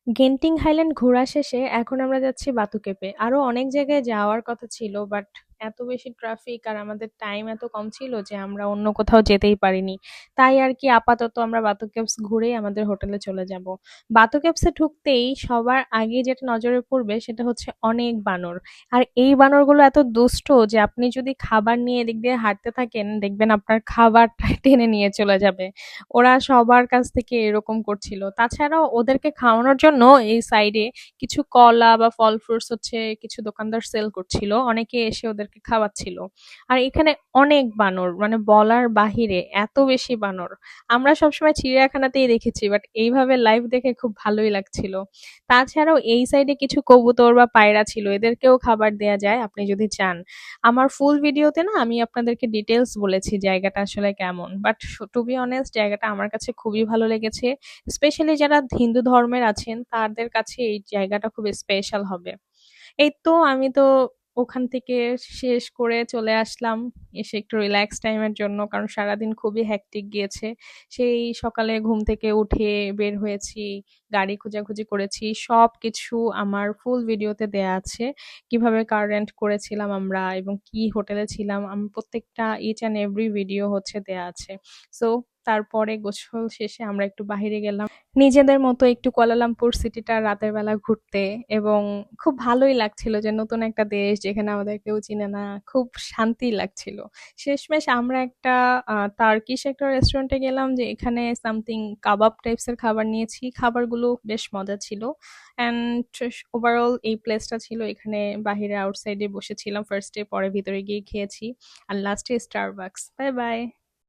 Genting highland ঘোরা শেষে এখন আমরা যাচ্ছি বাতুকেপে। আরো অনেক জায়গায় যাওয়ার কথা ছিল, বাট এত বেশি ট্রাফিক আর আমাদের টাইম এত কম ছিল যে আমরা অন্য কোথাও যেতেই পারিনি। তাই আর কি আপাতত আমরা বাতু কেভস ঘুরেই আমাদের হোটেলে চলে যাব। বাতু কেভসে ঢুকতেই সবার আগে যেটা নজরে পড়বে সেটা হচ্ছে অনেক বানর। আর এই বানরগুলো এত দুষ্ট যে আপনি যদি খাবার নিয়ে এদিক দিয়ে হাঁটতে থাকেন দেখবেন আপনার খাবারটা টেনে নিয়ে চলে যাবে। ওরা সবার কাছ থেকে এরকম করছিল। তাছাড়াও ওদেরকে খাওয়ানোর জন্য এই সাইডে কিছু কলা বা ফল ফ্রুটস হচ্ছে কিছু দোকানদার সেল করছিল। অনেকে এসে ওদেরকে খাওয়াচ্ছিল। আর এখানে অনেক বানর, মানে বলার বাহিরে এত বেশি বানর। আমরা সবসময় চিড়িয়াখানাতেই দেখেছি, বাট এইভাবে লাইভ দেখে খুব ভালোই লাগছিল। তাছাড়াও এই সাইডে কিছু কবুতর বা পায়রা ছিল, এদেরকেও খাবার দেয়া যায় আপনি যদি চান। আমার ফুল ভিডিওতে না আমি আপনাদেরকে ডিটেলস বলেছি জায়গাটা আসলে কেমন, বাট টু বি অনেস্ট জায়গাটা আমার কাছে খুবই ভালো লেগেছে। স্পেশালি যারা হিন্দু ধর্মের আছেন তাদের কাছে এই জায়গাটা খুব স্পেশাল হবে। এই তো আমি তো ওখান থেকে শেষ করে চলে আসলাম, এসে একটু রিল্যাক্স টাইমের জন্য, কারণ সারাদিন খুবই হ্যাকটিক গিয়েছে। সেই সকালে ঘুম থেকে উঠে বের হয়েছি, গাড়ি খোঁজাখুঁজি করেছি, সবকিছু আমার ফুল ভিডিওতে দেয়া আছে। কিভাবে কার রেন্ট করেছিলাম আমরা এবং কি হোটেলে ছিলাম, আমি প্রত্যেকটা ইচ অ্যান্ড এভরি ভিডিও হচ্ছে দেয়া আছে। সো তারপরে গোসল শেষে আমরা একটু বাহিরে গেলাম নিজেদের মতো একটু কুয়ালালামপুর সিটিটা রাতের বেলা ঘুরতে, এবং খুব ভালোই লাগছিল যে নতুন একটা দেশ যেখানে আমাদের কেউ চিনে না, খুব শান্তি লাগছিল। শেষমেশ আমরা একটা টার্কিশ একটা রেস্টুরেন্টে গেলাম, যে এখানে সামথিং কাবাব টাইপস এর খাবার নিয়েছি, খাবারগুলো বেশ মজা ছিল। অ্যান্ড ওভারঅল এই প্লেসটা ছিল, এখানে বাহিরে আউটসাইডে বসেছিলাম ফার্স্টে, পরে ভিতরে গিয়ে খেয়েছি। আর লাস্টে স্টারবাকস। Bye bye.